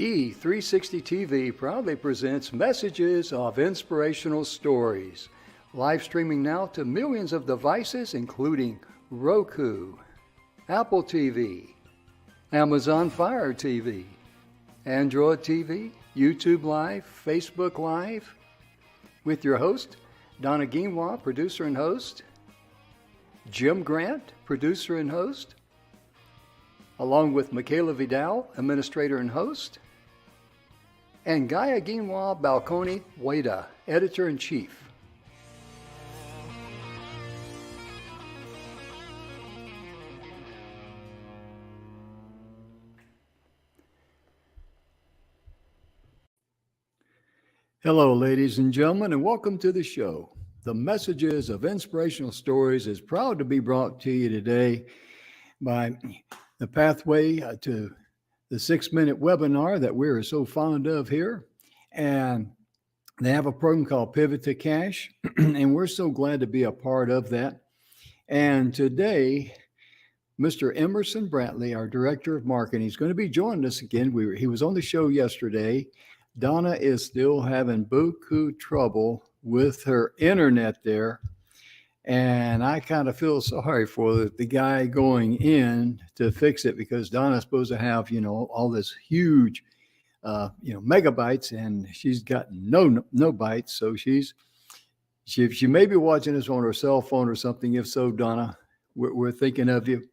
E360 TV proudly presents messages of inspirational stories. Live streaming now to millions of devices, including Roku, Apple TV, Amazon Fire TV, Android TV, YouTube Live, Facebook Live, with your host, Donna Guimwa, producer and host, Jim Grant, producer and host, along with Michaela Vidal, administrator and host, and Gaia Guimwa Balconi Wada, editor-in-chief. Hello, ladies and gentlemen, and welcome to the show. The Messages of Inspirational Stories is proud to be brought to you today by the Pathway to the 6-minute webinar that we're so fond of here. And they have a program called Pivot to Cash, and we're so glad to be a part of that. And today, Mr. Emerson Brantley, our Director of Marketing, is going to be joining us again. He was on the show yesterday. Donna is still having buku trouble with her internet there. And I kind of feel sorry for the guy going in to fix it, because Donna's supposed to have, all this huge, megabytes, and she's got no bytes. So she may be watching this on her cell phone or something. If so, Donna, we're thinking of you.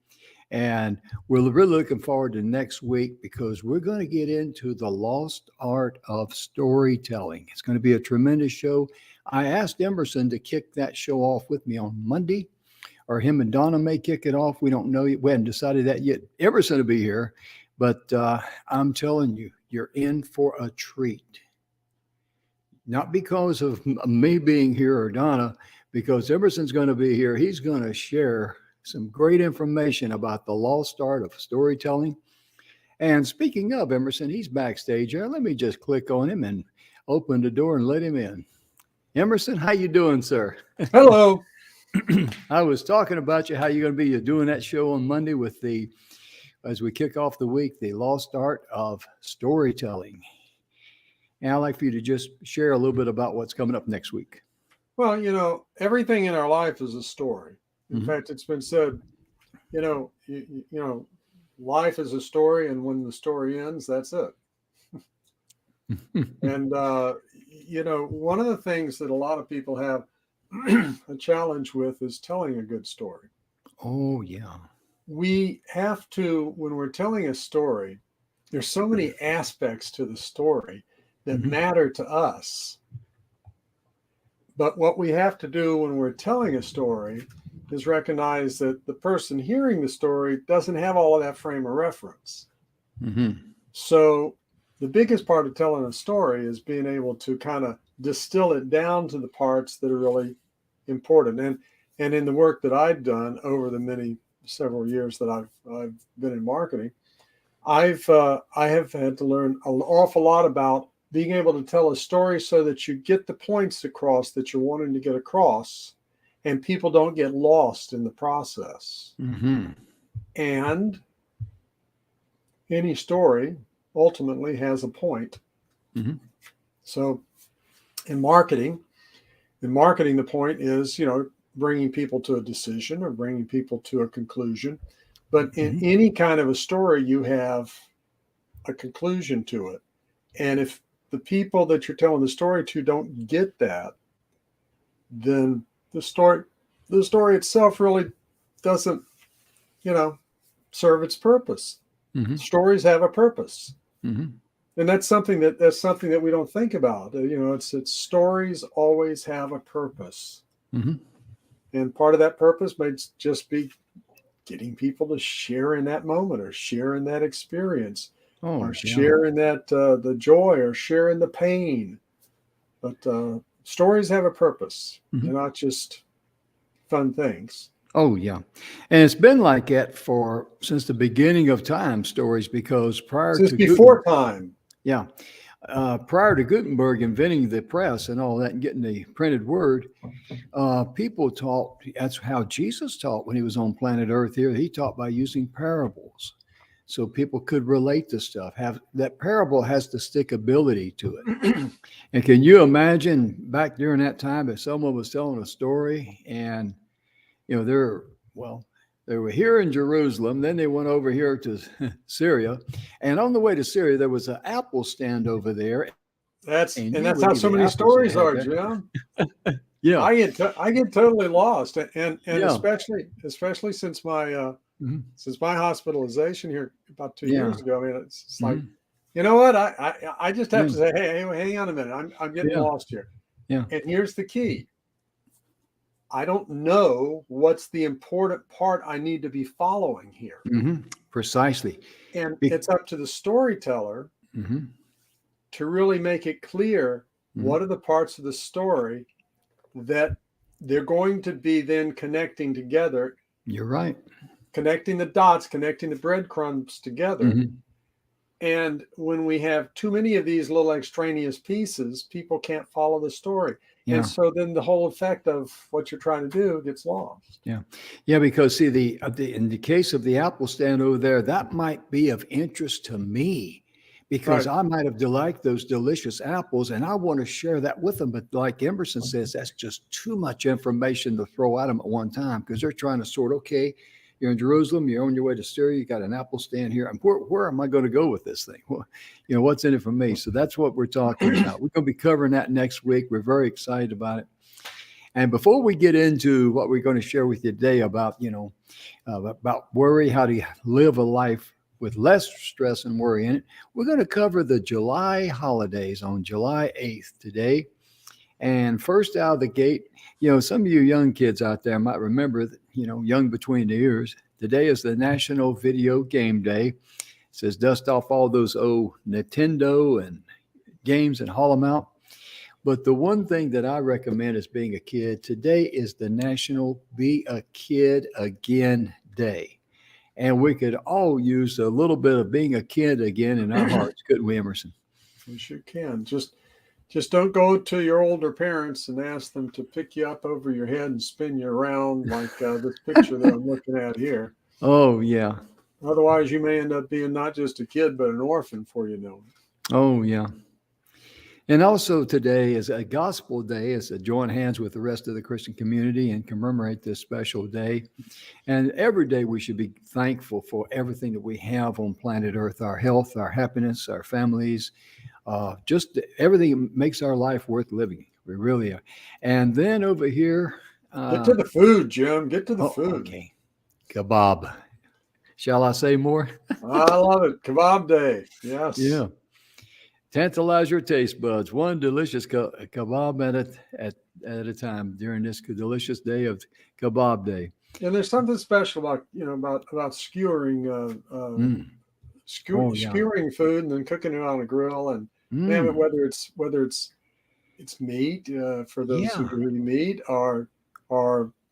And we're really looking forward to next week, because we're going to get into the lost art of storytelling. It's going to be a tremendous show. I asked Emerson to kick that show off with me on Monday, or him and Donna may kick it off. We don't know yet. We haven't decided that yet. Emerson will be here, but I'm telling you, you're in for a treat. Not because of me being here or Donna, because Emerson's going to be here. He's going to share some great information about the lost art of storytelling. And speaking of Emerson, he's backstage here. Let me just click on him and open the door and let him in. Emerson, how you doing, sir? Hello. I was talking about you, how you're going to be doing that show on Monday with as we kick off the week, the lost art of storytelling. And I'd like for you to just share a little bit about what's coming up next week. Well, everything in our life is a story. In fact, it's been said, life is a story, and when the story ends, that's it. And, one of the things that a lot of people have a challenge with is telling a good story. Oh, yeah. We have to, when we're telling a story, there's so many aspects to the story that matter to us. But what we have to do when we're telling a story is recognize that the person hearing the story doesn't have all of that frame of reference. So the biggest part of telling a story is being able to kind of distill it down to the parts that are really important. And in the work that I've done over the several years that I've been in marketing, I have had to learn an awful lot about being able to tell a story so that you get the points across that you're wanting to get across, and people don't get lost in the process. And any story ultimately has a point. So in marketing, the point is, bringing people to a decision or bringing people to a conclusion. But in any kind of a story, you have a conclusion to it. And if the people that you're telling the story to don't get that, then the story itself really doesn't, serve its purpose. Stories have a purpose. And that's something that we don't think about. It's stories always have a purpose. And part of that purpose might just be getting people to share in that moment, or share in that experience, or share in that the joy, or share in the pain. But stories have a purpose. They're not just fun things. Oh, yeah. And it's been like that since the beginning of time, stories, because before time. Yeah. Prior to Gutenberg inventing the press and all that and getting the printed word, people taught. That's how Jesus taught when he was on planet Earth here. He taught by using parables. so people could relate to stuff. Have that parable has the stickability to it. And can you imagine back during that time if someone was telling a story and well, they were here in Jerusalem, then they went over here to Syria, and on the way to Syria there was an apple stand over there, and you That's would how eat so the many apples they stories had are, there. Jim. Yeah, I get totally lost, and yeah, especially since my mhm, since my hospitalization here about 2 years yeah, ago. I mean, it's like, mhm, you know what? I just have yeah, to say, hey, hang on a minute. I'm getting yeah, lost here. yeah, And here's the key. I don't know what's the important part I need to be following here. precisely. And Be- it's up to the storyteller mhm, to really make it clear mhm. what are the parts of the story that they're going to be then connecting together, You're right. connecting the dots, connecting the breadcrumbs together. Mhm. And when we have too many of these little extraneous pieces, people can't follow the story. And Yeah, so then the whole effect of what you're trying to do gets lost. yeah, yeah. Because see, in the case of the apple stand over there, that might be of interest to me because Right. I might have liked those delicious apples, and I want to share that with them. But like Emerson says, that's just too much information to throw at them at one time because they're trying to sort. Okay, you're in Jerusalem, you're on your way to Syria, you got an apple stand here. And where am I going to go with this thing? Well, what's in it for me? So that's what we're talking about. We're going to be covering that next week. We're very excited about it. And before we get into what we're going to share with you today about worry, how to live a life with less stress and worry in it, we're going to cover the July holidays on July 8th today. And first out of the gate, some of you young kids out there might remember that, young between the ears, today is the National Video Game Day. It says dust off all those old Nintendo and games and haul them out. But the one thing that I recommend as being a kid, today is the National Be a Kid Again Day. And we could all use a little bit of being a kid again in our hearts, couldn't we, Emerson? We sure can. Just don't go to your older parents and ask them to pick you up over your head and spin you around like this picture that I'm looking at here. Oh, yeah. Otherwise, you may end up being not just a kid, but an orphan for you know it. Oh, yeah. And also today is a gospel day, is to join hands with the rest of the Christian community and commemorate this special day. And every day we should be thankful for everything that we have on planet Earth, our health, our happiness, our families, just everything makes our life worth living. We really are. And then over here. Get to the food, Jim. Get to the food. Okay. Kebab. Shall I say more? I love it. Kebab day. Yes. Yeah. Tantalize your taste buds. One delicious kebab at a time during this delicious day of Kebab Day. And there's something special about skewering skewering food and then cooking it on a grill and whether it's meat for those who eat meat or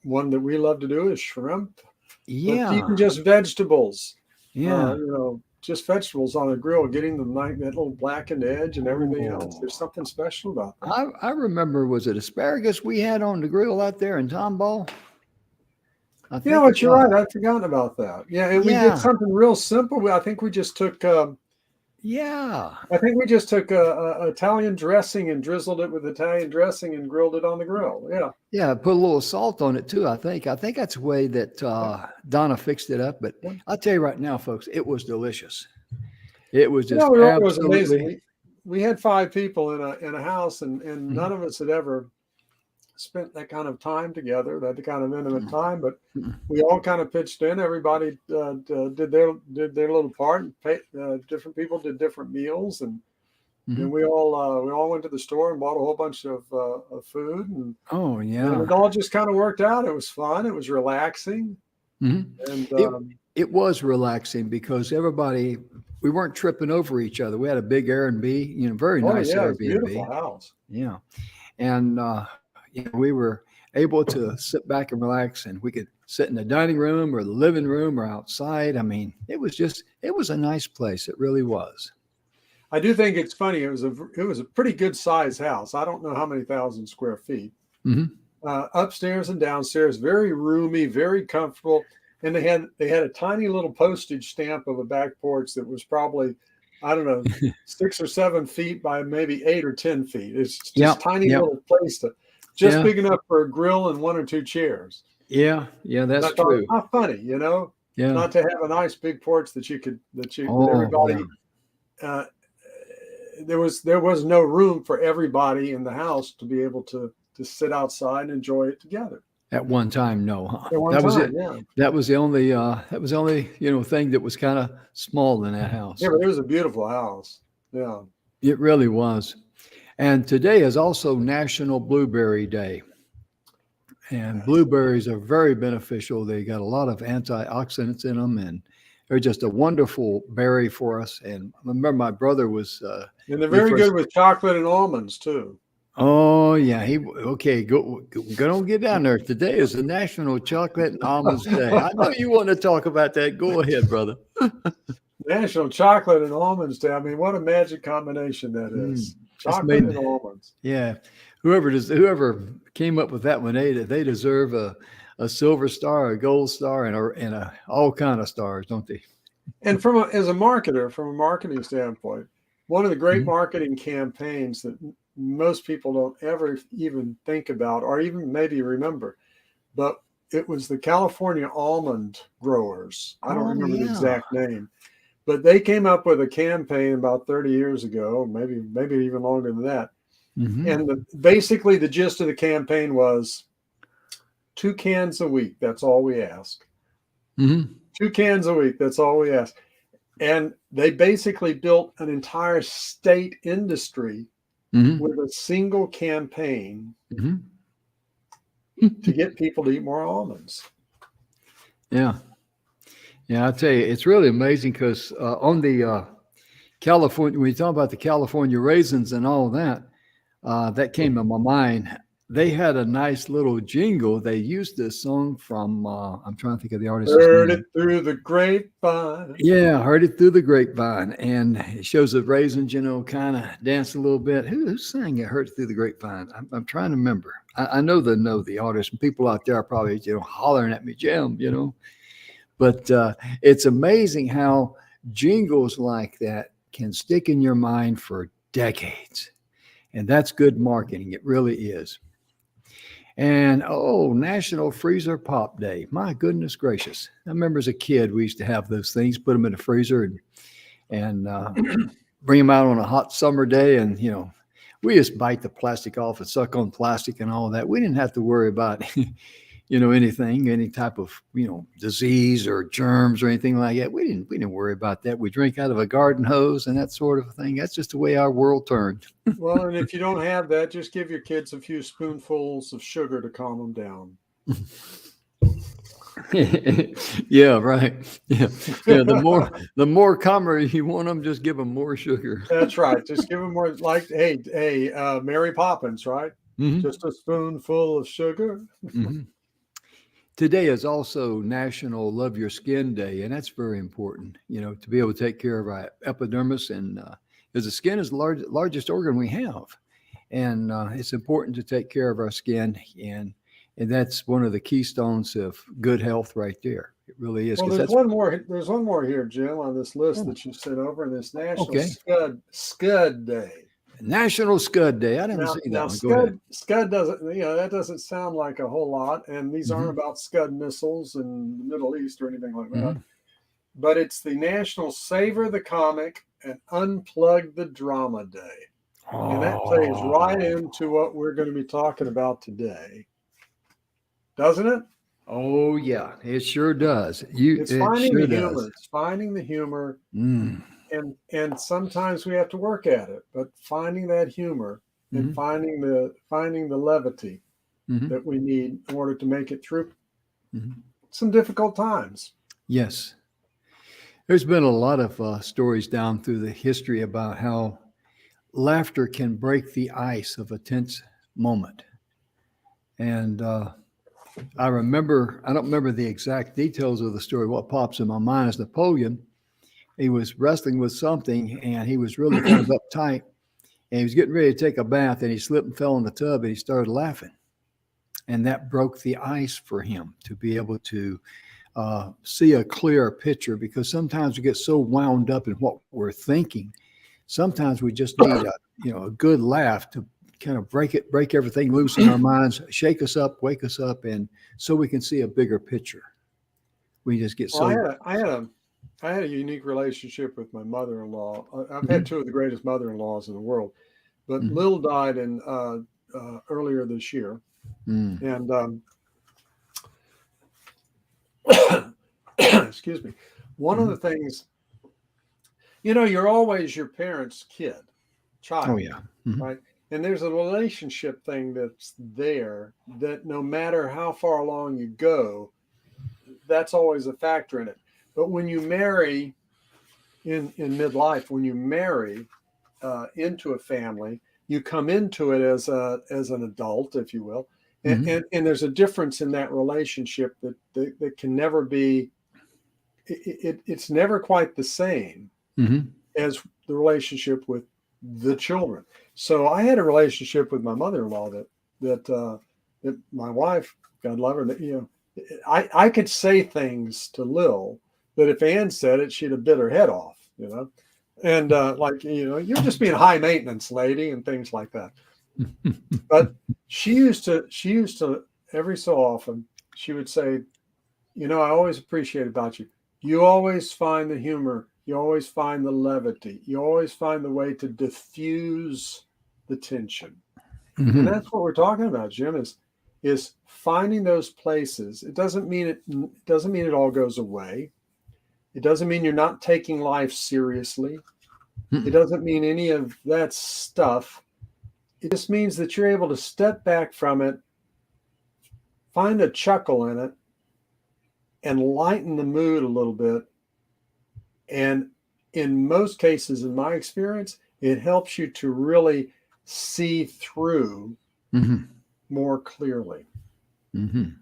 one that we love to do is shrimp. Yeah. But even just vegetables. Yeah. Just vegetables on a grill, getting them like that little blackened edge and everything else. There's something special about that. I remember, was it asparagus we had on the grill out there in Tomball? You know what? You're right. I'd forgotten about that. Yeah, and we did something real simple. I think we just took. I think we just took Italian dressing and drizzled it with Italian dressing and grilled it on the grill. Yeah. Yeah, put a little salt on it too. I think that's the way that Donna fixed it up. But I'll tell you right now, folks, it was delicious. It was just absolutely. It was amazing. We had 5 people in a house, and none of us had ever spent that kind of time together, that kind of intimate time. But we all kind of pitched in. Everybody did their little part. And different people did different meals, and we all went to the store and bought a whole bunch of food. And and it all just kind of worked out. It was fun. It was relaxing, and it was relaxing because everybody. We weren't tripping over each other. We had a big Airbnb, very nice Airbnb. Beautiful house. Yeah, and we were able to sit back and relax, and we could sit in the dining room or the living room or outside. I mean, it was a nice place. It really was. I do think it's funny. It was a pretty good size house. I don't know how many thousand square feet. Upstairs and downstairs, very roomy, very comfortable. And they had a tiny little postage stamp of a back porch that was probably, I don't know, 6 or 7 feet by maybe 8 or 10 feet. It's just Yep. tiny Yep. little place just Yeah. big enough for a grill and 1 or 2 chairs. Yeah. Yeah. And I That's thought, true. how funny, Yeah. not to have a nice big porch that Oh, everybody. yeah. There was no room for everybody in the house to be able to sit outside and enjoy it together. At one time, no, huh? At one That was it. time, yeah. That was the only thing that was kind of small in that house. Yeah, but it was a beautiful house. Yeah. It really was. And today is also National Blueberry Day. And blueberries are very beneficial. They got a lot of antioxidants in them, and they're just a wonderful berry for us. And I remember my brother was. And they're very good with chocolate and almonds too. Oh yeah, okay. Go don't get down there. Today is the National Chocolate and Almonds Day. I know you want to talk about that. Go ahead, brother. National Chocolate and Almonds Day. I mean, what a magic combination that is. Chocolate and almonds. Yeah, whoever came up with that one, they deserve a silver star, a gold star, and a all kind of stars, don't they? And as a marketer, from a marketing standpoint, one of the great marketing campaigns that most people don't ever even think about or even maybe remember, but it was the California almond growers. I don't remember the exact name, but they came up with a campaign about 30 years ago, maybe even longer than that. And basically the gist of the campaign was 2 cans a week. That's all we ask. 2 cans a week. That's all we ask. And they basically built an entire state industry with a single campaign to get people to eat more almonds. Yeah. Yeah, I tell you, it's really amazing because on the California, when you talk about the California raisins and all that, that came to my mind. They had a nice little jingle. They used this song from, I'm trying to think of the artist. Heard it through the grapevine. Yeah, heard it through the grapevine. And it shows the raisins, kind of dance a little bit. Who sang it, Heard It Through the Grapevine? I'm trying to remember. I know the artist, and people out there are probably, hollering at me, Jim, But it's amazing how jingles like that can stick in your mind for decades. And that's good marketing. It really is. And National Freezer Pop Day. My goodness gracious. I remember as a kid, we used to have those things, put them in the freezer and bring them out on a hot summer day. And, we just bite the plastic off and suck on plastic and all that. We didn't have to worry about, anything, any type of, disease or germs or anything like that. We didn't worry about that. We drink out of a garden hose and that sort of thing. That's just the way our world turned. Well, and if you don't have that, just give your kids a few spoonfuls of sugar to calm them down. Yeah, right. Yeah. The more calmer you want them, just give them more sugar. That's right. Just give them more, like, hey, Mary Poppins, right? Just a spoonful of sugar. Today is also National Love Your Skin Day, and that's very important, to be able to take care of our epidermis, and because the skin is the largest organ we have, and it's important to take care of our skin, and that's one of the keystones of good health right there. It really is. Well, there's one more here, Jim, on this list that you sent over, and this National Scud Day. National Scud Day. I didn't see that one. Go ahead. Scud doesn't, that doesn't sound like a whole lot. And these aren't about Scud missiles in the Middle East or anything like that. But it's the National Savor the Comic and Unplug the Drama Day. And that plays right into what we're going to be talking about today. Doesn't it? Oh, yeah. It sure does. It's finding the humor. It's finding the humor. And sometimes we have to work at it, but finding that humor and finding the levity that we need in order to make it through some difficult times. Yes. There's been a lot of stories down through the history about how laughter can break the ice of a tense moment. And I don't remember the exact details of the story. What pops in my mind is Napoleon. He was wrestling with something, and he was really kind of uptight, and he was getting ready to take a bath, and he slipped and fell in the tub, and he started laughing. And that broke the ice for him to be able to see a clearer picture, because sometimes we get so wound up in what we're thinking. Sometimes we just need a good laugh to kind of break everything loose in our minds, shake us up, wake us up, and so we can see a bigger picture. We just get Well, so. I had a unique relationship with my mother-in-law. I've had Mhm. two of the greatest mother-in-laws in the world, but Mhm. Lil died in earlier this year, Mm. and excuse me. One of the Mhm. things, you're always your parents' Oh child, yeah. Mhm. right? And there's a relationship thing that's there that no matter how far along you go, that's always a factor in it. But when you marry in midlife, when you marry into a family, you come into it as an adult, if you will, and, Mhm. and there's a difference in that relationship that can never be. It's never quite the same Mhm. as the relationship with the children. So I had a relationship with my mother-in-law that my wife, God love her, that I could say things to Lil that if Ann said it, she'd have bit her head off. And like, you're just being high maintenance, lady, and things like that. But she used to every so often, she would say, I always appreciate about you. You always find the humor. You always find the levity. You always find the way to diffuse the tension. And Mhm. that's what we're talking about, Jim, is finding those places. It doesn't mean it all goes away. It doesn't mean you're not taking life seriously. It Mhm. doesn't mean any of that stuff. It just means that you're able to step back from it, find a chuckle in it, and lighten the mood a little bit. And in most cases, in my experience, it helps you to really see through Mhm. more clearly. Mhm.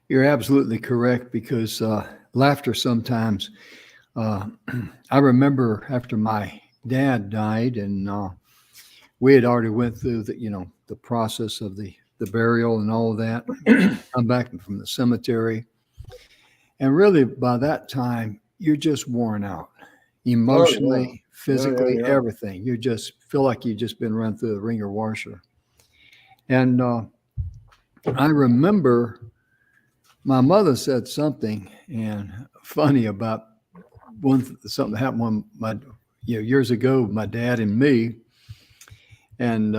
You're absolutely correct, because laughter sometimes. Uh, I remember after my dad died, and we had already went through the process of the burial and all of that. Come back from the cemetery, and really by that time you're just worn out, Oh yeah, emotionally, yeah, yeah, physically, yeah. everything. You just feel like you've just been run through the ringer washer. And I remember my mother said something and funny about something that happened when my years ago, my dad and me, and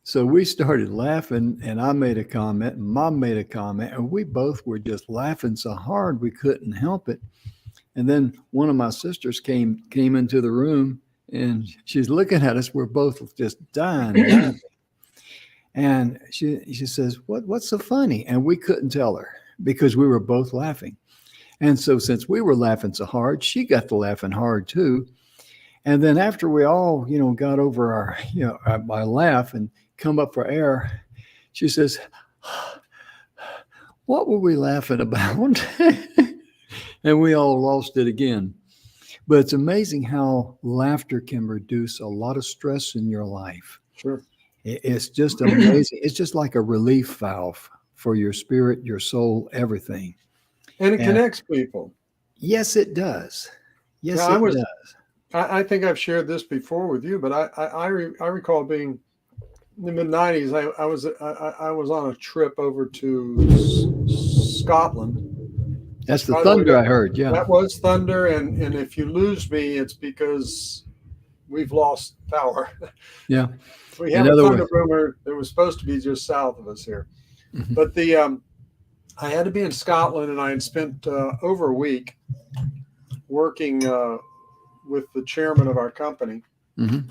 so we started laughing, and I made a comment, and Mom made a comment, and we both were just laughing so hard we couldn't help it. And then one of my sisters came into the room, and she's looking at us. We're both just dying laughing. And she says, "What's so funny?" And we couldn't tell her because we were both laughing. And so since we were laughing so hard, she got to laughing hard too. And then after we all, got over our laugh and come up for air, she says, "What were we laughing about?" And we all lost it again. But it's amazing how laughter can reduce a lot of stress in your life. Sure. It's just amazing. It's just like a relief valve for your spirit, your soul, everything. And it And connects people. yes, it does. Yeah, Yes, it does. I think I've shared this before with you, but I recall being in the mid-90s. I was on a trip over to Scotland. That's the By the way, thunder that I heard. Yeah. that was thunder, and if you lose me, it's because we've lost power. Yeah. We In have a other thunder words, boomer that was supposed to be just south of us here. mhm, But I had to be in Scotland, and I had spent over a week working with the chairman of our company, mhm,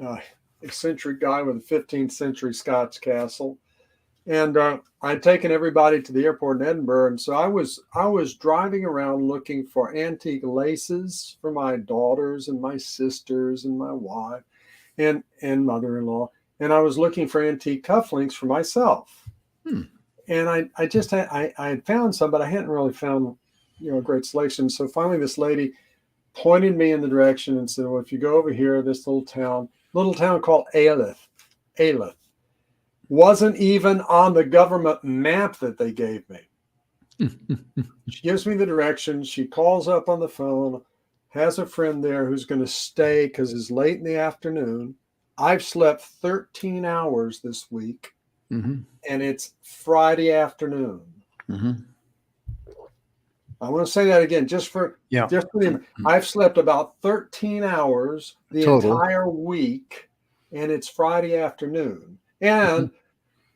uh, eccentric guy with a 15th century Scots castle. And I'd taken everybody to the airport in Edinburgh, and so I was driving around looking for antique laces for my daughters and my sisters and my wife and mother-in-law, and I was looking for antique cufflinks for myself. hmm, And I had found some, but I hadn't really found a great selection. So finally, this lady pointed me in the direction and said, "Well, if you go over here, this little town called Alyth, wasn't even on the government map that they gave me." She gives me the directions. She calls up on the phone, has a friend there who's going to stay because it's late in the afternoon. I've slept 13 hours this week, Mhm. and it's Friday afternoon. Mhm. I want to say that again, Yeah. I've slept about 13 hours the Total. entire week, and it's Friday afternoon. And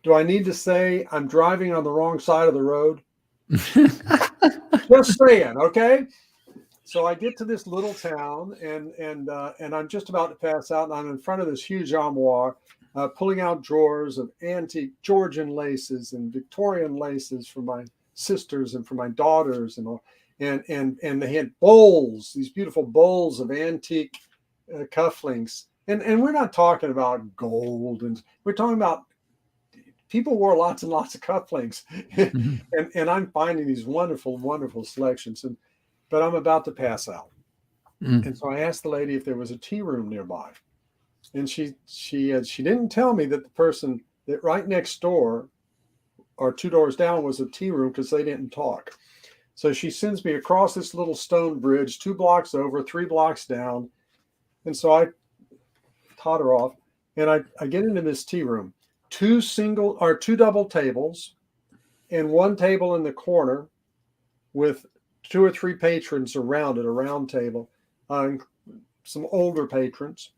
do I need to say I'm driving on the wrong side of the road? Just saying, okay? So I get to this little town, and I'm just about to pass out, and I'm in front of this huge armoire, pulling out drawers of antique Georgian laces and Victorian laces for my sisters and for my daughters, and all, and they had bowls, these beautiful bowls of antique cufflinks, and we're not talking about gold, and we're talking about people wore lots and lots of cufflinks, Mhm. and I'm finding these wonderful, wonderful selections, but I'm about to pass out. Mm. And so I asked the lady if there was a tea room nearby. And she didn't tell me that the person that right next door or two doors down was a tea room because they didn't talk. So she sends me across this little stone bridge, 2 blocks over, 3 blocks down. And so I totter off and I get into this tea room. Two double tables and one table in the corner with 2 or 3 patrons around it, a round table, some older patrons.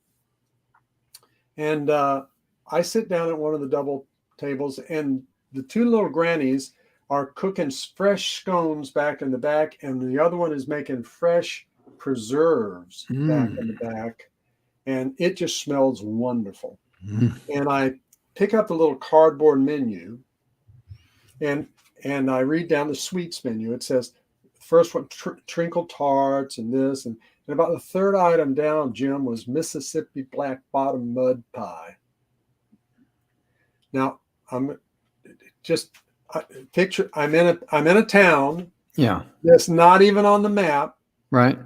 And I sit down at one of the double tables, and the 2 little grannies are cooking fresh scones back in the back, and the other one is making fresh preserves back in the back. And it just smells wonderful. Mm. And I pick up the little cardboard menu, and I read down the sweets menu. It says, first one, treacle tarts and this. And about the third item down, Jim, was Mississippi black bottom mud pie. Now, I'm just picture I'm in a town Yeah. that's not even on the map Right.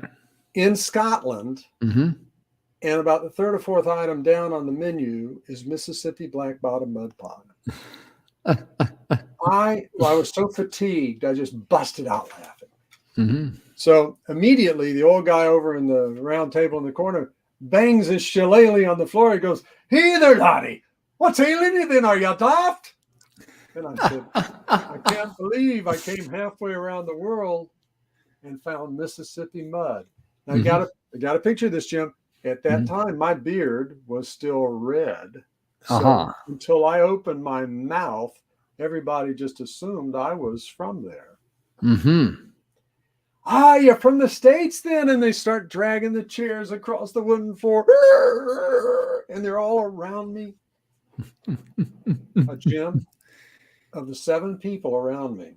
in Scotland. Mm-hmm. And about the third or fourth item down on the menu is Mississippi black bottom mud pie. I was so fatigued, I just busted out laughing. Mm-hmm. So immediately, the old guy over in the round table in the corner bangs his shillelagh on the floor. He goes, "Hey there, laddie, what's ailing you then? Are you daft?" And I said, "I can't believe I came halfway around the world and found Mississippi mud." Now, I got to picture this, Jim. At that time, my beard was still red. So until I opened my mouth, everybody just assumed I was from there. Mm-hmm. "Ah, you're from the States then?" And they start dragging the chairs across the wooden floor. And they're all around me. Jim, of the 7 people around me,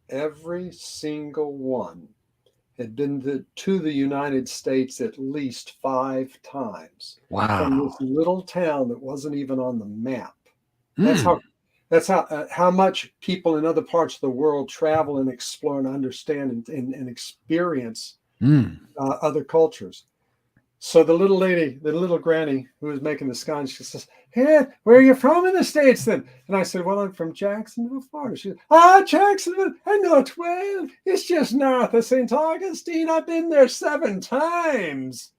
every single one had been to the United States at least 5 times. Wow. From this little town that wasn't even on the map. Mm. That's how much people in other parts of the world travel and explore and understand and experience other cultures. So the little lady, the little granny who was making the scones, she says, "Hey, where are you from in the States then?" And I said, "Well, I'm from Jacksonville, Florida." She said, "Jacksonville, I know it well. It's just north of St. Augustine. I've been there 7 times.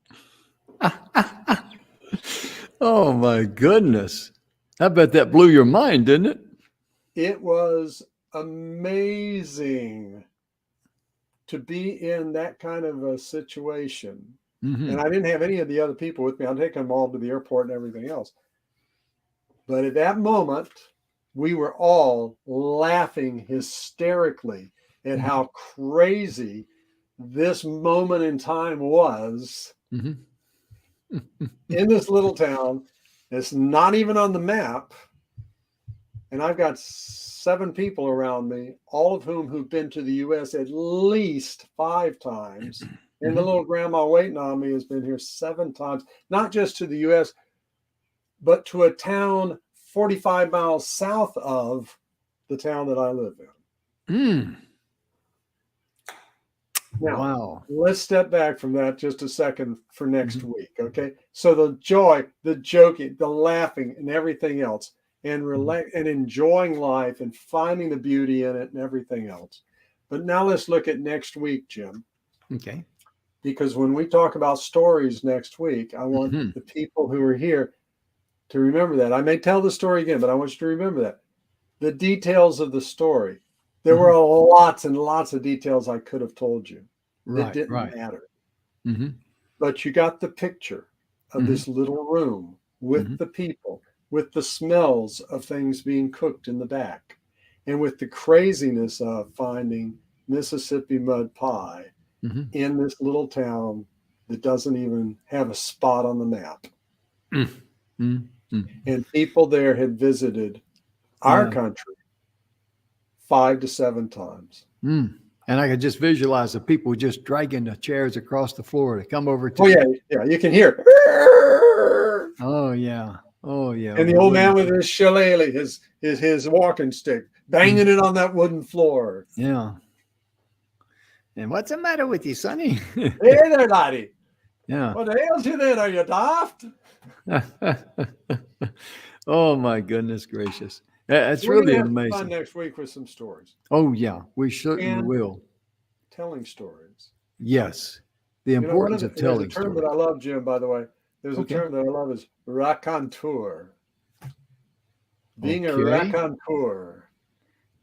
Oh, my goodness. I bet that blew your mind, didn't it? It was amazing to be in that kind of a situation. Mm-hmm. And I didn't have any of the other people with me. I'd taken them all to the airport and everything else. But at that moment, we were all laughing hysterically at how crazy this moment in time was in this little town. It's not even on the map. And I've got 7 people around me, all of who've been to the U.S. at least 5 times. And the little grandma waiting on me has been here 7 times, not just to the U.S., but to a town 45 miles south of the town that I live in. Now, wow. Let's step back from that just a second for next week, okay? So the joy, the joking, the laughing, and everything else, and enjoying life and finding the beauty in it and everything else. But now let's look at next week, Jim. Okay. Because when we talk about stories next week, I want Mhm. the people who are here to remember that. I may tell the story again, but I want you to remember that. The details of the story. There were lots and lots of details I could have told you that Right, didn't right. matter. Hmm. But you got the picture of Hmm. this little room with Hmm. the people, with the smells of things being cooked in the back, and with the craziness of finding Mississippi mud pie Hmm. in this little town that doesn't even have a spot on the map. Mm-hmm. And people there had visited our Yeah. country 5 to 7 times. Mm. And I could just visualize the people just dragging the chairs across the floor to come over to Oh, the. yeah, yeah, you can hear. Oh yeah. Oh yeah. And the old man with his shillelagh, his walking stick, banging it on that wooden floor. Yeah. And what's the matter with you, Sonny? Hey there, laddie. Yeah. What ails you then? Are you daft? Oh my goodness gracious. That's So we're going really to have some fun amazing. next week with some stories Oh yeah, we certainly and will. telling stories. Yes. The You know, importance of there's a telling term that stories. I love, Jim, by the way. There's a Okay. term that I love is raconteur. Being a Okay. raconteur.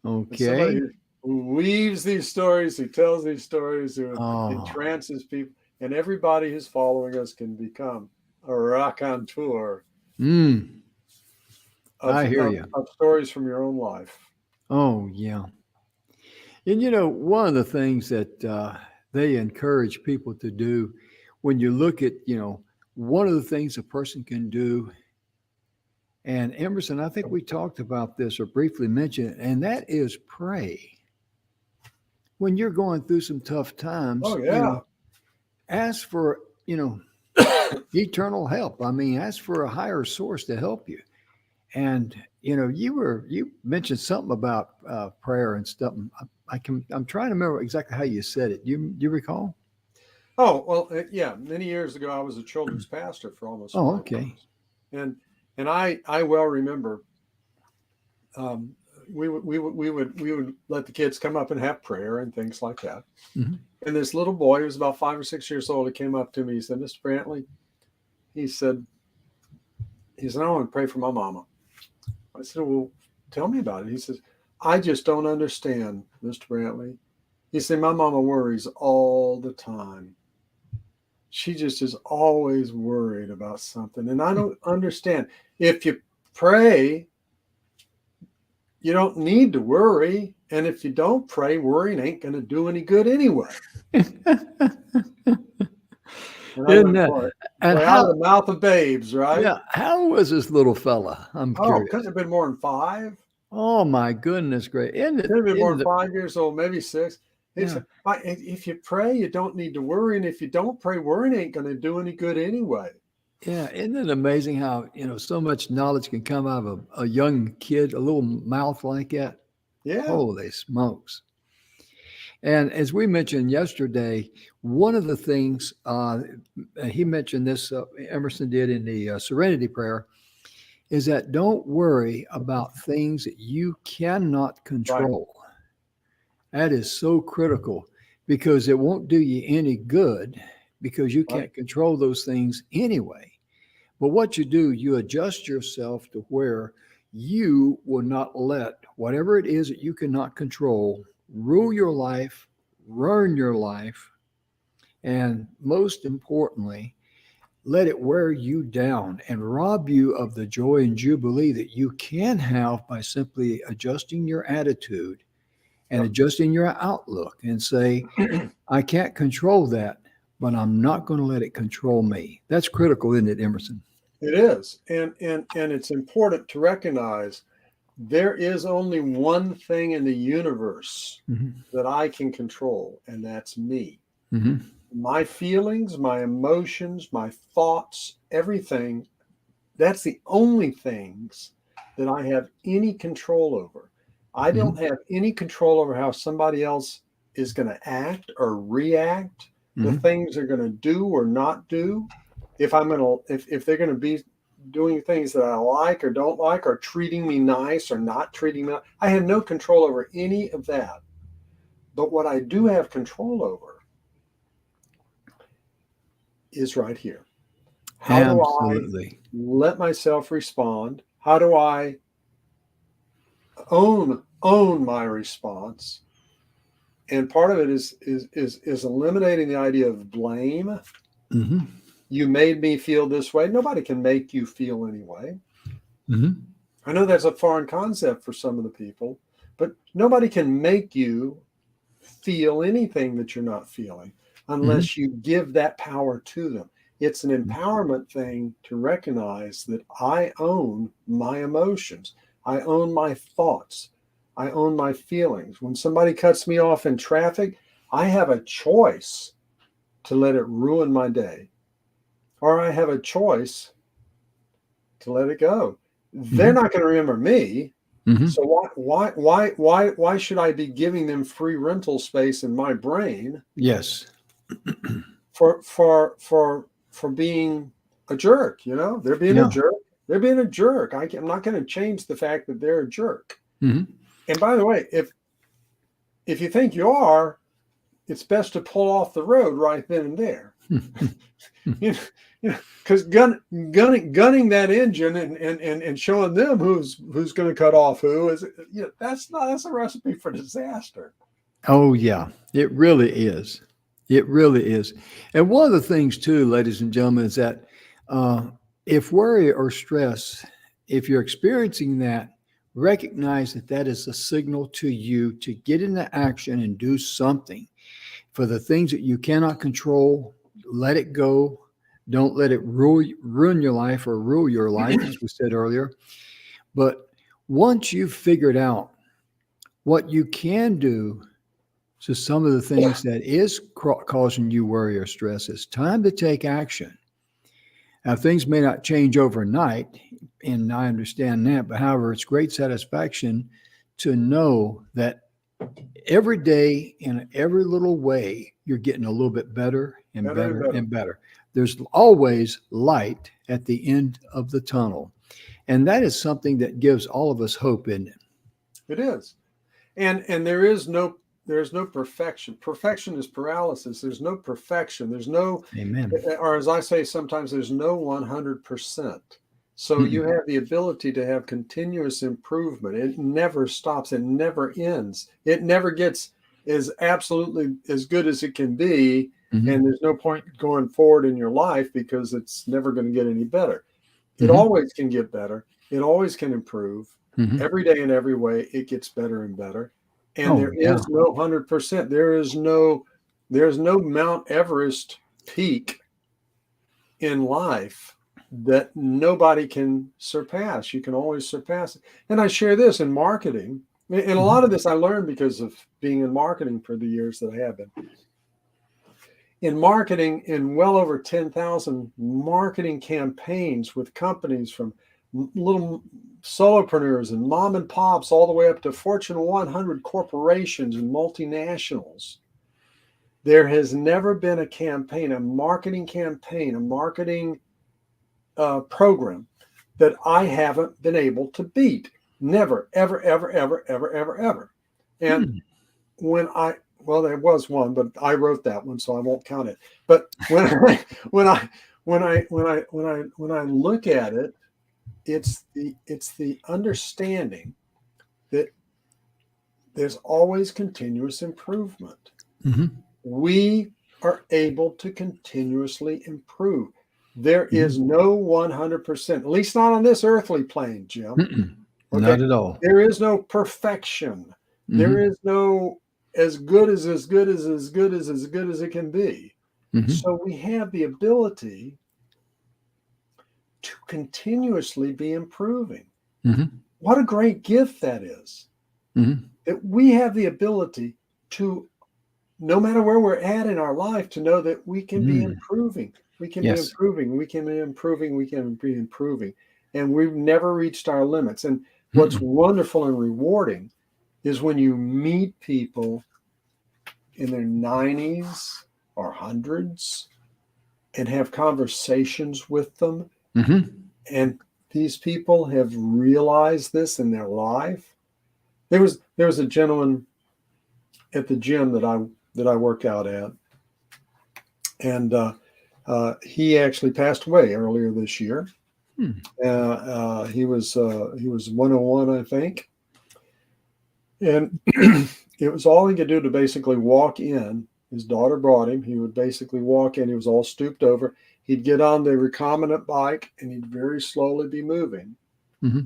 It's somebody Okay. who weaves these stories, who tells these stories, who Oh. entrances people. And everybody who's following us can become a raconteur Mm, of, I hear of, you. of stories from your own life. Oh yeah. And one of the things that they encourage people to do when you look at, one of the things a person can do, and Emerson, I think we talked about this or briefly mentioned it, and that is pray. When you're going through some tough times, Oh, yeah. ask for, eternal help. I mean, ask for a higher source to help you. And you mentioned something about prayer and stuff. I'm trying to remember exactly how you said it. You recall? Oh, well, yeah. Many years ago, I was a children's pastor for almost Oh, 5 years. okay. And I well remember um, we would let the kids come up and have prayer and things like that. Hmm. And this little boy who was about 5 or 6 years old, he came up to me. He said, "Mr. Brantley," he said, "I want to pray for my mama." I said, "Well, tell me about it." He says, "I just don't understand, Mr. Brantley." He said, "My mama worries all the time. She just is always worried about something. And I don't understand. If you pray, you don't need to worry. And if you don't pray, worrying ain't going to do any good anyway." And I Isn't went, that? And boy, out of the mouth of babes, right? yeah, how was this little fella? I'm Oh, couldn't curious. have been more than 5. Oh my goodness, great. Could have been more Isn't than it? 5 years old, maybe 6. It's Yeah. if you pray, you don't need to worry, and if you don't pray, worrying ain't going to do any good anyway. Yeah. Isn't it amazing how, so much knowledge can come out of a young kid, a little mouth like that? Yeah, Holy smokes. And as we mentioned yesterday, one of the things he mentioned this, Emerson did in the Serenity Prayer, is that don't worry about things that you cannot right, control. That is so critical because it won't do you any good because you right. can't control those things anyway. But what you do, you adjust yourself to where you will not let whatever it is that you cannot control rule your life, ruin your life, and most importantly, let it wear you down and rob you of the joy and jubilee that you can have by simply adjusting your attitude and Yep. adjusting your outlook and say, I can't control that, but I'm not going to let it control me. That's critical, isn't it, Emerson? It is. And it's important to recognize there is only one thing in the universe Mm-hmm. that I can control, and that's me. Mm-hmm. My feelings, my emotions, my thoughts, everything, that's the only things that I have any control over. I don't Mm-hmm. have any control over how somebody else is going to act or react, the Mm-hmm. things they're going to do or not do. If they're going to be doing things that I like or don't like, or treating me nice or not treating me, I have no control over any of that. But what I do have control over is right here. How do I Absolutely. let myself respond? How do I own my response? And part of it is eliminating the idea of blame. Mm-hmm. You made me feel this way. Nobody can make you feel any way. Mm-hmm. I know that's a foreign concept for some of the people, but nobody can make you feel anything that you're not feeling unless you give that power to them. It's an empowerment thing to recognize that I own my emotions. I own my thoughts. I own my feelings. When somebody cuts me off in traffic, I have a choice to let it ruin my day, or I have a choice to let it go. They're not going to remember me. Mm-hmm. So why should I be giving them free rental space in my brain Yes. for being a jerk? You know, they're being a Yeah. jerk. They're being a jerk. I'm not going to change the fact that they're a jerk. Mm-hmm. And by the way, if you think you are, it's best to pull off the road right then and there. you know, because gunning that engine and showing them who's going to cut off who is, that's a recipe for disaster. Oh, yeah. It really is. It really is. And one of the things, too, ladies and gentlemen, is that if worry or stress, if you're experiencing that, recognize that that is a signal to you to get into action and do something. For the things that you cannot control, let it go. Don't let it ruin your life or rule your life, as we said earlier. But once you've figured out what you can do, so some of the things that is causing you worry or stress, it's time to take action. Now, things may not change overnight, and I understand that, but however, it's great satisfaction to know that every day in every little way, you're getting a little bit better and Better and better better. and better. There's always light at the end of the tunnel. And that is something that gives all of us hope, isn't it? It is. And there's no perfection. Perfection is paralysis. There's no perfection. There's no, Amen. or as I say sometimes, there's no 100%. So you have the ability to have continuous improvement. It never stops. It never ends. It never gets as absolutely as good as it can be. And there's no point going forward in your life because it's never going to get any better. It always can get better. It always can improve. Every day in every way, it gets better and better. And there is no 100%. There's no Mount Everest peak in life that nobody can surpass. You can always surpass it. And I share this in marketing. And a lot of this I learned because of being in marketing for the years that I have been. In marketing, in well over 10,000 marketing campaigns with companies from little solopreneurs and mom and pops all the way up to Fortune 100 corporations and multinationals. There has never been a campaign, a marketing program that I haven't been able to beat. Never, ever, ever, ever, ever, ever, ever. And well, there was one, but I wrote that one, so I won't count it. But when I look at it, it's the understanding that there's always continuous improvement. We are able to continuously improve. There is no 100%, at least not on this earthly plane, Jim. Okay? Not at all. There is no perfection. There is no as good as it can be. So we have the ability to continuously be improving. What a great gift that is. That we have the ability to, no matter where we're at in our life, to know that we can be improving. We can be improving. We can be improving. We can be improving. And we've never reached our limits. And what's wonderful and rewarding is when you meet people in their 90s or hundreds and have conversations with them. And these people have realized this in their life. There was a gentleman at the gym that I work out at, and he actually passed away earlier this year. He was 101, I think, and it was all he could do to basically walk in. His daughter brought him. He would basically walk in. He was all stooped over. He'd get on the recombinant bike, and he'd very slowly be moving. Mm-hmm.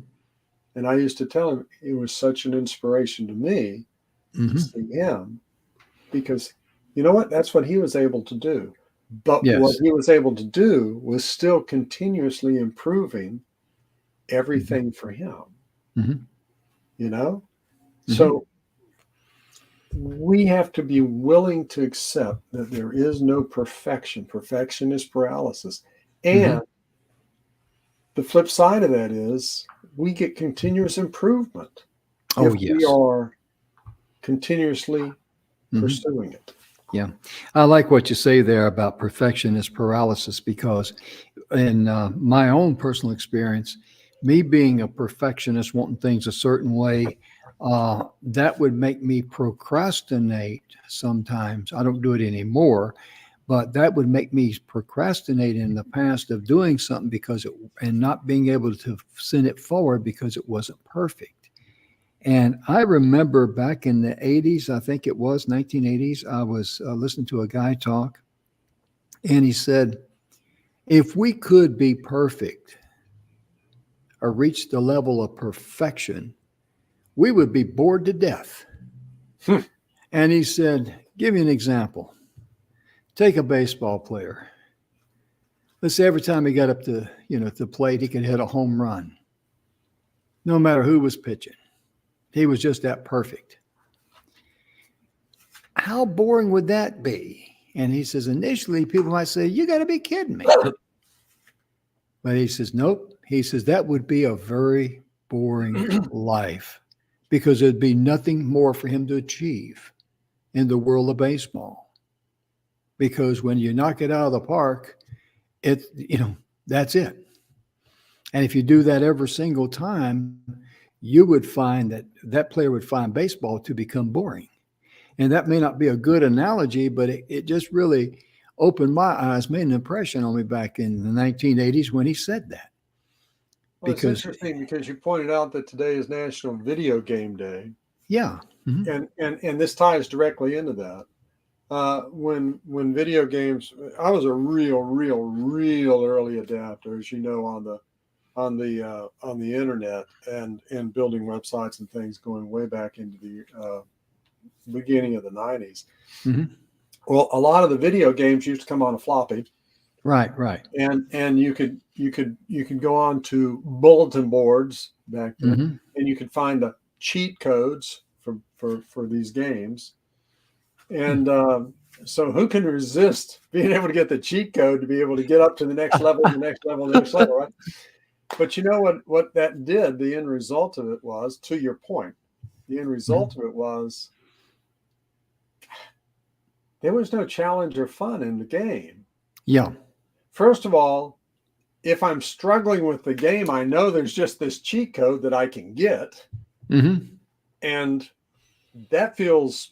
And I used to tell him it was such an inspiration to me Mm-hmm. to see him, because you know what? That's what he was able to do. But Yes. what he was able to do was still continuously improving everything for him. Mm-hmm. You know? Mm-hmm. So we have to be willing to accept that there is no perfection. Perfection is paralysis. And the flip side of that is we get continuous improvement if we are continuously pursuing it. Yeah. I like what you say there about perfectionist paralysis, because in my own personal experience, me being a perfectionist, wanting things a certain way, that would make me procrastinate sometimes. I don't do it anymore, but that would make me procrastinate in the past of doing something and not being able to send it forward because it wasn't perfect. And I remember back in the 80s, I think it was 1980s, I was listening to a guy talk, and he said, if we could be perfect or reach the level of perfection, we would be bored to death. And he said, give me an example. Take a baseball player. Let's say every time he got up to the plate, he could hit a home run, no matter who was pitching. He was just that perfect. How boring would that be? And he says, initially, people might say, you got to be kidding me. But he says, nope. He says, that would be a very boring life, because there'd be nothing more for him to achieve in the world of baseball. Because when you knock it out of the park, that's it. And if you do that every single time, you would find that player would find baseball to become boring. And that may not be a good analogy, but it just really opened my eyes, made an impression on me back in the 1980s when he said that. Well, it's interesting because you pointed out that today is National Video Game Day. Yeah. Mm-hmm. And this ties directly into that. When video games, I was a real early adapter, as you know, on the internet and building websites and things going way back into the beginning of the 90s. Mm-hmm. Well, a lot of the video games used to come on a floppy. Right. And you could go on to bulletin boards back then, and you could find the cheat codes for these games. And so who can resist being able to get the cheat code to be able to get up to the next level, the next level, the next level, right? But you know what that did, the end result of it was, to your point, the end result of it was there was no challenge or fun in the game. Yeah. First of all, if I'm struggling with the game, I know there's just this cheat code that I can get. And that feels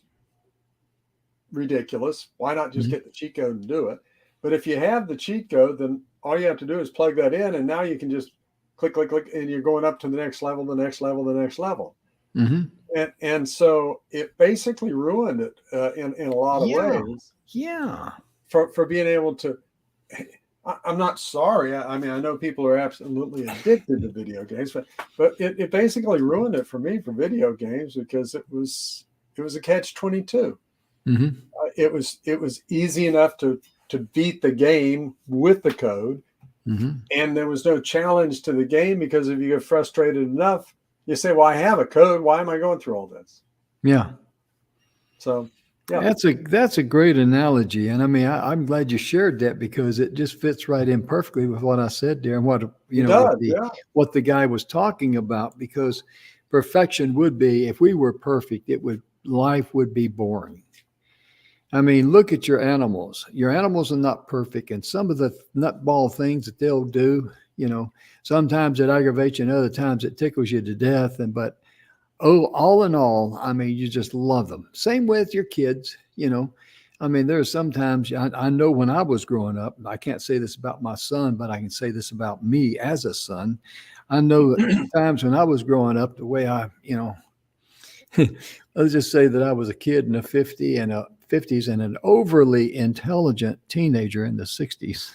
ridiculous. Why not just get the cheat code and do it? But if you have the cheat code, then all you have to do is plug that in, and now you can just click, and you're going up to the next level, the next level, the next level. And so it basically ruined it in a lot of ways. Yeah. For being able to, I'm not sorry. I mean, I know people are absolutely addicted to video games, but it basically ruined it for me for video games, because it was a catch-22. It was easy enough to beat the game with the code, and there was no challenge to the game, because if you get frustrated enough, you say, well, I have a code. Why am I going through all this? Yeah. So, yeah. That's a great analogy. And I mean, I'm glad you shared that, because it just fits right in perfectly with what I said there and what the guy was talking about, because perfection would be, if we were perfect, life would be boring. I mean, look at your animals. Your animals are not perfect, and some of the nutball things that they'll do, sometimes it aggravates you, and other times it tickles you to death. But all in all, I mean, you just love them. Same with your kids, you know. I mean, there's sometimes I know when I was growing up, I can't say this about my son, but I can say this about me as a son. I know that times when I was growing up, the way let's just say that I was a kid in the 50s and an overly intelligent teenager in the 60s.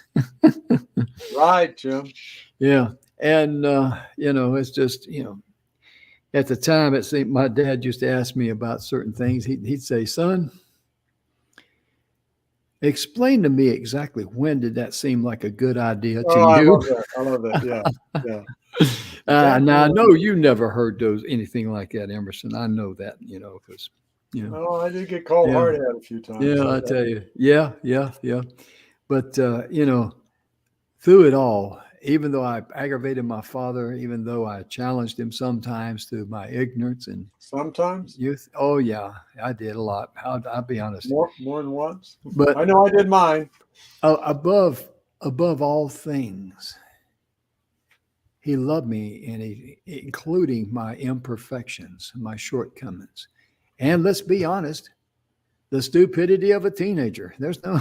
Right, Jim. Yeah. And, it's just, at the time, it seemed my dad used to ask me about certain things. He'd say, son, explain to me exactly when did that seem like a good idea to Oh, I you? love that. I love that. Yeah. Yeah. Now I Definitely. know you never heard anything like that, Emerson. I know that, because, Oh, I did get called yeah, hard hat a few times. yeah, So I tell you, yeah, yeah, yeah. But, through it all, even though I aggravated my father, even though I challenged him sometimes through my ignorance and sometimes youth, oh yeah, I did a lot. I'll be honest. more than once. I But know I did mine. above all things, he loved me, and including my imperfections, my shortcomings, and let's be honest, the stupidity of a teenager. There's no,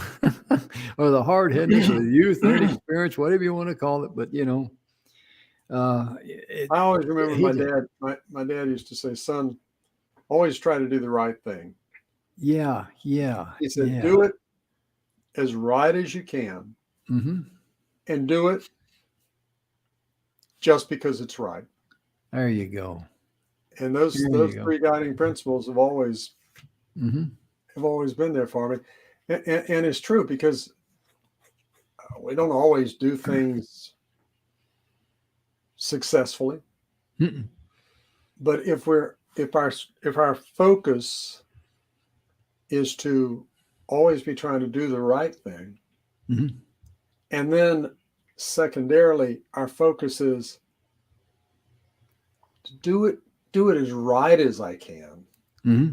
or the hard headedness, or the youth, inexperience, whatever you want to call it. But I always remember he my did. dad. My dad used to say, "Son, always try to do the right thing." Yeah, yeah, He said, yeah. "Do it as right as you can, Hmm. and do it just because it's right." There you go. And those There you those go. three guiding principles Hmm. have always been there for me, and it's true because we don't always do things successfully, Mm-mm. but if our focus is to always be trying to do the right thing, Hmm. and then secondarily our focus is to do it as right as I can. Hmm.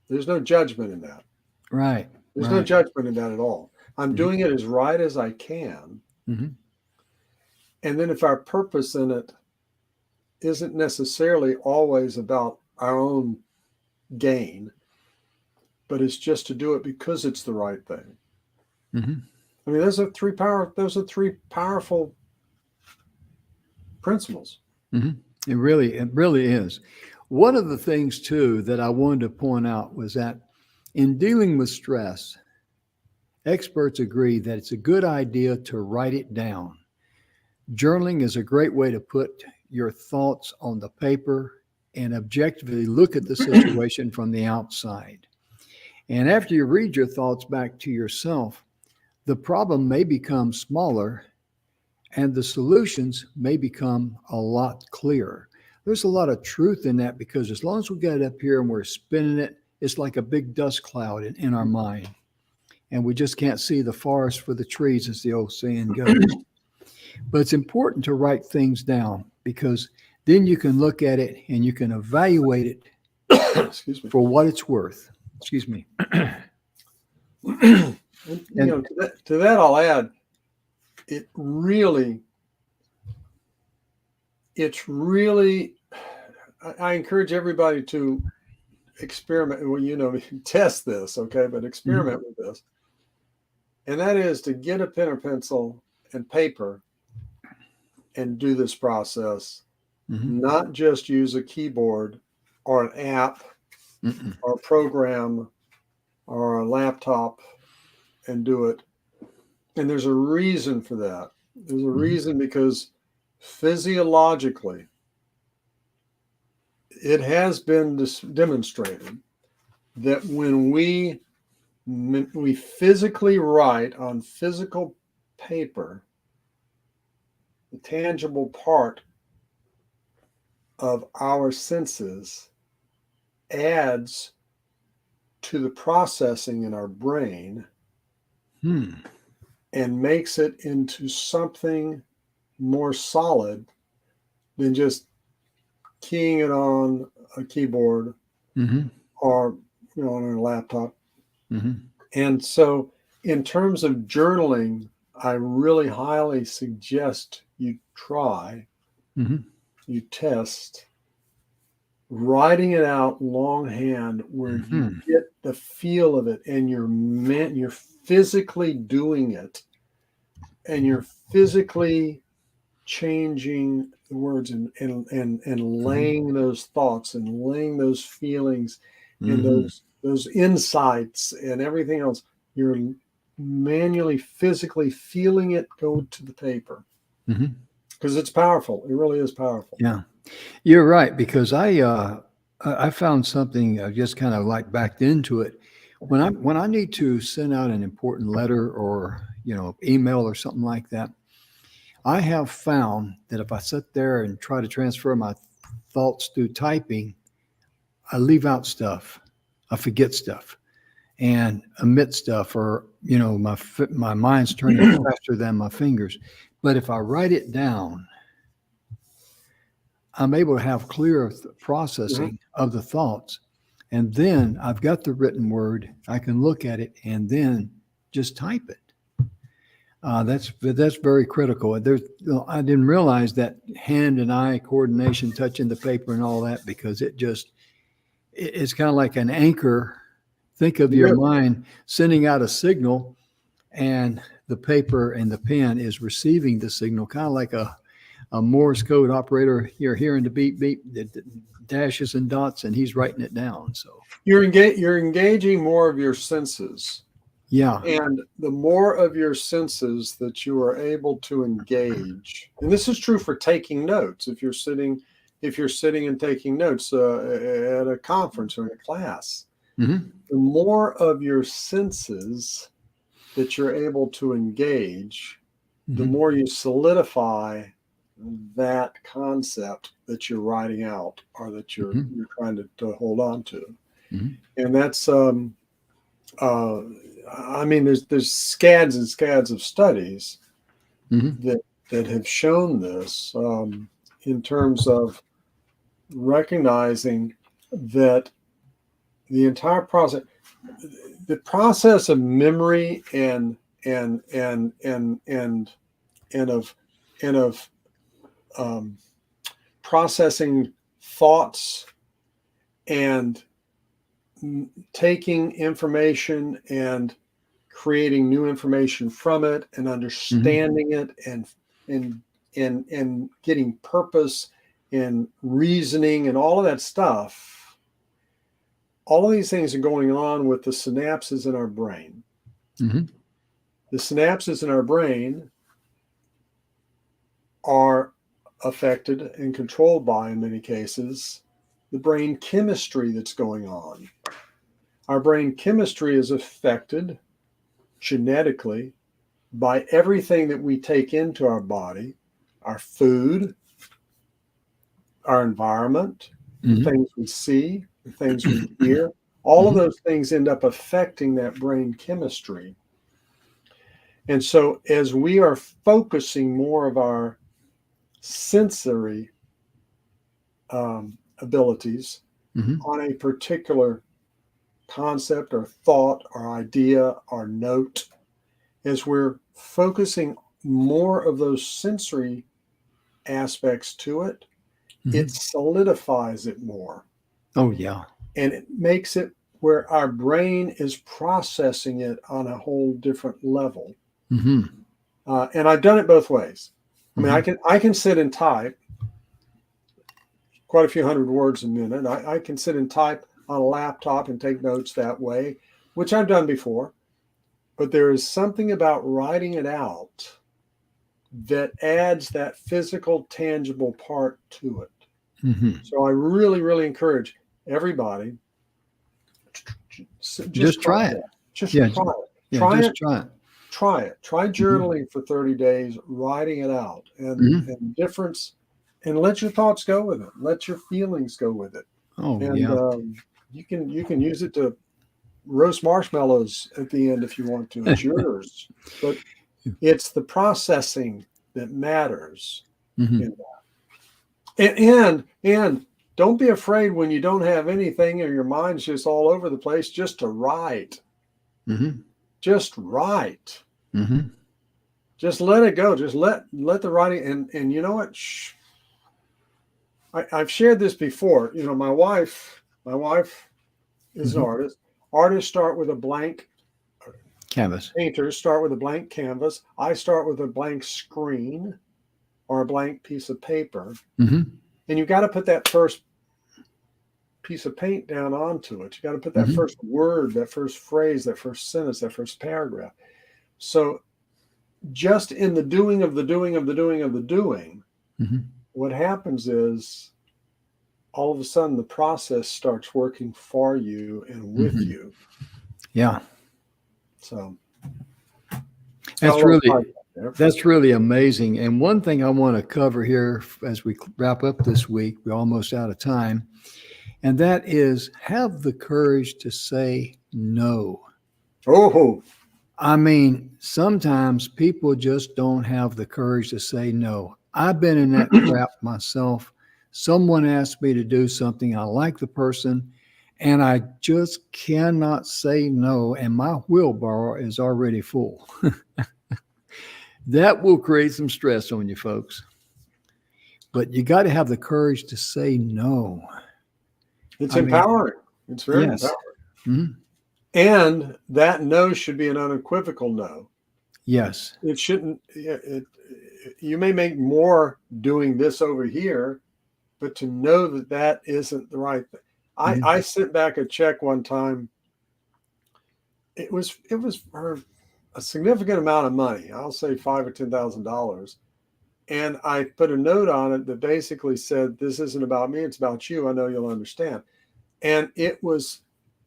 There's no judgment in that. Right, There's no right. judgment in that at all. I'm Hmm. doing it as right as I can. Hmm. And then if our purpose in it isn't necessarily always about our own gain, but it's just to do it because it's the right thing. Hmm. I mean, those are three powerful principles. Hmm. It really is. One of the things too that I wanted to point out was that in dealing with stress, experts agree that it's a good idea to write it down. Journaling is a great way to put your thoughts on the paper and objectively look at the situation from the outside. And after you read your thoughts back to yourself, the problem may become smaller and the solutions may become a lot clearer. There's a lot of truth in that because as long as we got it up here and we're spinning it, it's like a big dust cloud in our mind. And we just can't see the forest for the trees, as the old saying goes. But it's important to write things down because then you can look at it and you can evaluate it Excuse me. for what it's worth. Excuse me. And, And to that I'll add, it really, it's really, I encourage everybody to experiment. Well, test this, okay, but mhm, experiment with this. And that is to get a pen or pencil and paper and do this process, mhm, not just use a keyboard or an app mhm, or a program or a laptop and do it. And there's a reason for that. There's a mhm, reason because physiologically, it has been demonstrated that when we physically write on physical paper, the tangible part of our senses adds to the processing in our brain hmm, and makes it into something more solid than just keying it on a keyboard mhm, or on a laptop. mhm, And so in terms of journaling, I really highly suggest you try, mhm, you test writing it out longhand where you get the feel of it and you're physically doing it and you're physically changing the words and laying those thoughts and laying those feelings and those insights and everything else. You're manually, physically feeling it go to the paper because it's powerful. It really is powerful. Yeah, you're right, because I found something, I just kind of like backed into it. When I need to send out an important letter or, email or something like that, I have found that if I sit there and try to transfer my thoughts through typing, I leave out stuff. I forget stuff and omit stuff, or, my mind's turning faster than my fingers. But if I write it down, I'm able to have clear processing of the thoughts. And then I've got the written word. I can look at it and then just type it. That's very critical. I didn't realize that hand and eye coordination, touching the paper and all that, because it's kind of like an anchor. Think of your mind sending out a signal, and the paper and the pen is receiving the signal, kind of like a Morse code operator. You're hearing the beep, beep, the dashes and dots, and he's writing it down. So you're engaging more of your senses. Yeah. And the more of your senses that you are able to engage, and this is true for taking notes. If you're sitting and taking notes at a conference or in a class, the more of your senses that you're able to engage, the more you solidify that concept that you're writing out or that you're trying to hold on to. And that's there's scads and scads of studies that have shown this in terms of recognizing that the entire process, the process of memory and of processing thoughts and taking information and creating new information from it and understanding it and getting purpose and reasoning and all of that stuff. All of these things are going on with the synapses in our brain. The synapses in our brain are affected and controlled by, in many cases, the brain chemistry that's going on. Our brain chemistry is affected genetically by everything that we take into our body, our food, our environment, the things we see, the things we hear. All of those things end up affecting that brain chemistry. And so as we are focusing more of our sensory abilities on a particular concept or thought or idea or note, as we're focusing more of those sensory aspects to it, it solidifies it more. Oh, yeah. And it makes it where our brain is processing it on a whole different level. And I've done it both ways. I mean, I can sit and type quite a few hundred words a minute. I can sit and type on a laptop and take notes that way, which I've done before. But there is something about writing it out that adds that physical, tangible part to it. So I really, really encourage everybody just try it. Just try it. Try it. Try it. Try journaling for 30 days, writing it out, and difference, and let your thoughts go with it. Let your feelings go with it. You can use it to roast marshmallows at the end if you want to. It's yours, but it's the processing that matters in that. And don't be afraid when you don't have anything or your mind's just all over the place, just to write. Just write. Just let it go. Just let the writing, and you know what? I've shared this before. You know, my wife is an artist. Artists start with a blank Canvas. Painters start with a blank canvas. I start with a blank screen or a blank piece of paper. And you got to put that first piece of paint down onto it. You got to put that first word, that first phrase, that first sentence, that first paragraph. So just in the doing of the doing of the doing of the doing, what happens is all of a sudden the process starts working for you and with you. Yeah. So that's really amazing. And one thing I want to cover here as we wrap up this week, we're almost out of time, and that is have the courage to say no. Oh, I mean, sometimes people just don't have the courage to say no. I've been in that trap myself. Someone asked me to do something. I like the person, and I just cannot say no, and my wheelbarrow is already full. That will create some stress on you, folks. But you got to have the courage to say no. It's empowering. It's very empowering. And that no should be an unequivocal no. Yes. It shouldn't. You may make more doing this over here, but to know that that isn't the right thing. I sent back a check one time. It was for a significant amount of money. I'll say $5,000 or $10,000. And I put a note on it that basically said, "This isn't about me. It's about you. I know you'll understand." And it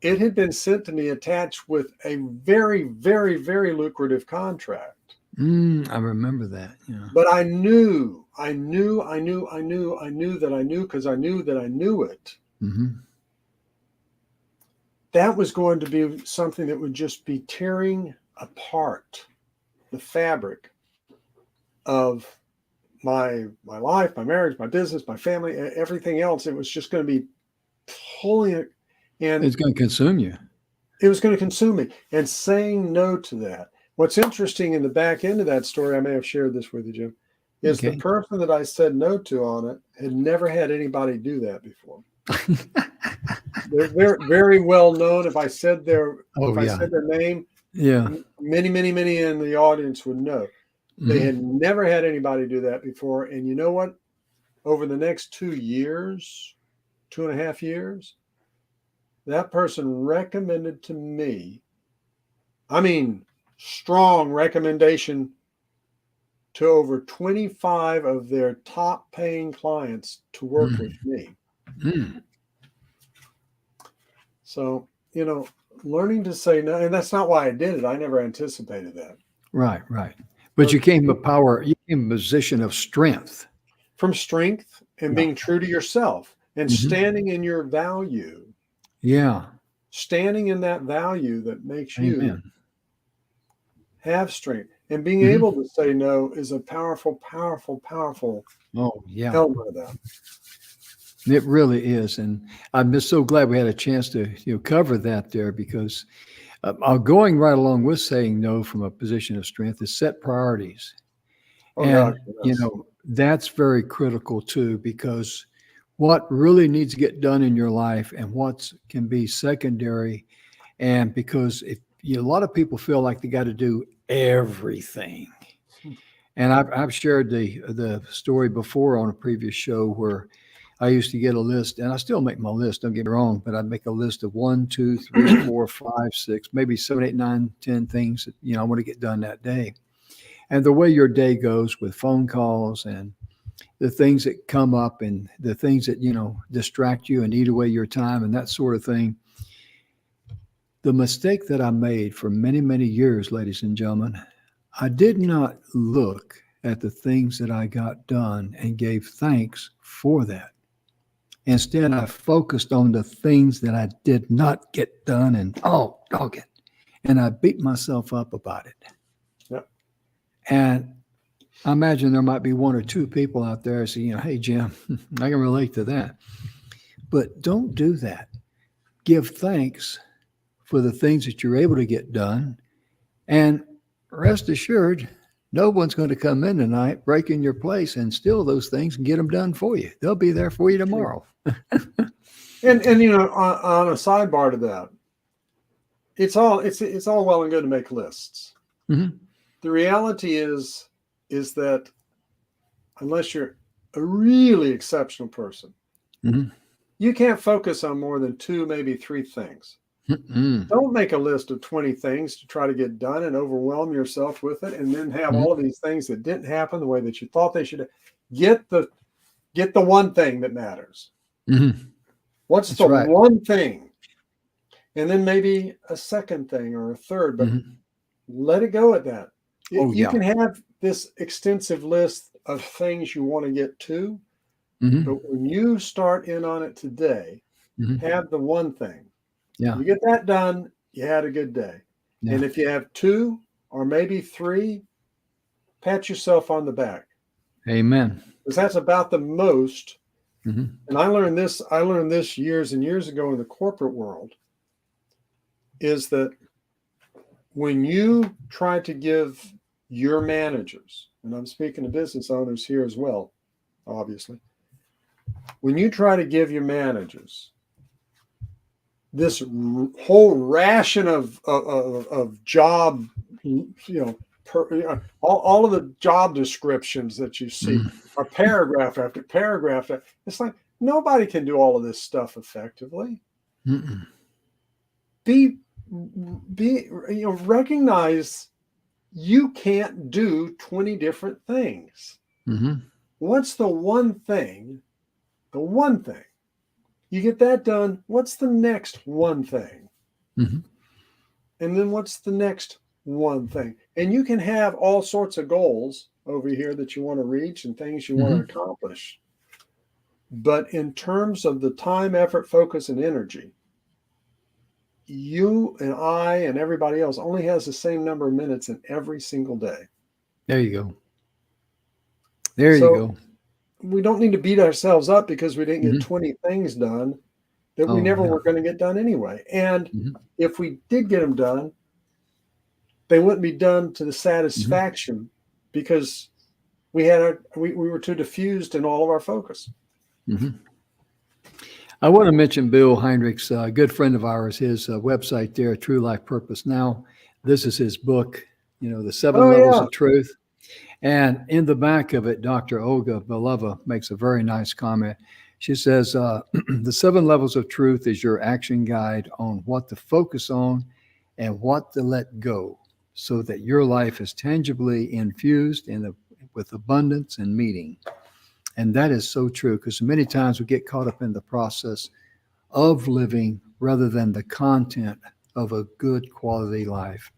had been sent to me attached with a very, very, very lucrative contract. I remember that. Yeah. But I knew that I knew that I knew it. That was going to be something that would just be tearing apart the fabric of my life, my marriage, my business, my family, everything else. It was just going to be pulling it, and it's going to consume you. It was going to consume me. And saying no to that. What's interesting in the back end of that story, I may have shared this with you, Jim, is the person that I said no to on it had never had anybody do that before. They're very, very well known. If I said their name, many in the audience would know. They had never had anybody do that before. And you know what? Over the next 2 years, 2.5 years, that person recommended to me, strong recommendation to over 25 of their top paying clients to work with me. So, learning to say no, and that's not why I did it. I never anticipated that. Right. But you came to power, you came to a position of strength. From strength and being true to yourself and standing in your value. Yeah. Standing in that value that makes you have strength. And being able to say no is a powerful element of that. It really is. And I'm just so glad we had a chance to cover that there, because going right along with saying no from a position of strength is set priorities. That's very critical too, because what really needs to get done in your life and what can be secondary. And because a lot of people feel like they got to do everything. And I've shared the story before on a previous show where I used to get a list, and I still make my list, don't get me wrong, but I'd make a list of 1, 2, 3, 4, 5, 6, maybe 7, 8, 9, 10 things that, I want to get done that day. And the way your day goes with phone calls and the things that come up and the things that, distract you and eat away your time and that sort of thing. The mistake that I made for many, many years, ladies and gentlemen, I did not look at the things that I got done and gave thanks for that. Instead, I focused on the things that I did not get done and, dog it. And I beat myself up about it. Yep. And I imagine there might be 1 or 2 people out there saying, hey, Jim, I can relate to that. But don't do that. Give thanks for the things that you're able to get done. And rest assured, No one's going to come in tonight, break in your place, and steal those things and get them done for you. They'll be there for you tomorrow. And on a sidebar to that, it's all well and good to make lists. Mm-hmm. The reality is that unless you're a really exceptional person, Mm-hmm. you can't focus on more than 2, maybe 3 things. Mm-hmm. Don't make a list of 20 things to try to get done and overwhelm yourself with it, and then have all of these things that didn't happen the way that you thought they should. Get the one thing that matters. Mm-hmm. What's That's the right. one thing? And then maybe a second thing or a third, but let it go at that. You can have this extensive list of things you want to get to, but when you start in on it today, have the one thing. Yeah. You get that done, you had a good day. Yeah. And if you have 2 or maybe 3, pat yourself on the back. Amen. Because that's about the most. Mm-hmm. And I learned this years and years ago in the corporate world, is that when you try to give your managers, and I'm speaking to business owners here as well, obviously, when you try to give your managers this whole ration of job, all of the job descriptions that you see are paragraph after paragraph. It's like nobody can do all of this stuff effectively. Mm-mm. Recognize you can't do 20 different things. Mm-hmm. What's the one thing? The one thing. You get that done. What's the next one thing? Mm-hmm. And then what's the next one thing? And you can have all sorts of goals over here that you want to reach and things you want to accomplish. But in terms of the time, effort, focus, and energy, you and I and everybody else only has the same number of minutes in every single day. There you go. There you go. We don't need to beat ourselves up because we didn't get 20 things done that we never were going to get done anyway. And if we did get them done, they wouldn't be done to the satisfaction because we were too diffused in all of our focus. I want to mention Bill Heinrich's a good friend of ours, his website there, True Life Purpose Now. This is his book, the 7 Levels of Truth. And in the back of it, Dr. Olga Belova makes a very nice comment. She says, the 7 Levels of Truth is your action guide on what to focus on and what to let go so that your life is tangibly infused with abundance and meaning. And that is so true because many times we get caught up in the process of living rather than the content of a good quality life.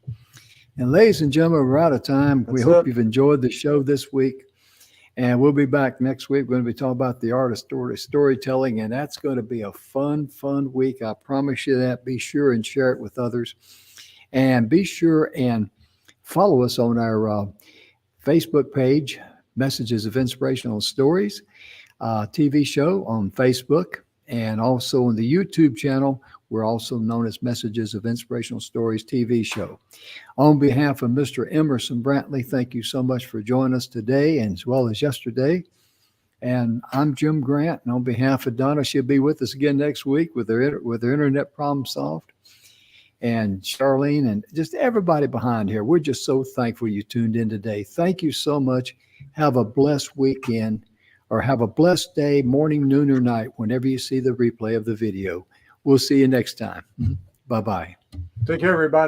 And ladies and gentlemen, we're out of time. We hope you've enjoyed the show this week. And we'll be back next week. We're going to be talking about the art of storytelling. And that's going to be a fun week. I promise you that. Be sure and share it with others. And be sure and follow us on our Facebook page, Messages of Inspirational Stories, TV show on Facebook. And also on the YouTube channel, we're also known as Messages of Inspirational Stories TV show. On behalf of Mr. Emerson Brantley, thank you so much for joining us today and as well as yesterday. And I'm Jim Grant. And on behalf of Donna, she'll be with us again next week with her internet problem solved. And Charlene and just everybody behind here. We're just so thankful you tuned in today. Thank you so much. Have a blessed weekend or have a blessed day, morning, noon, or night, whenever you see the replay of the video. We'll see you next time. Bye-bye. Take care, everybody.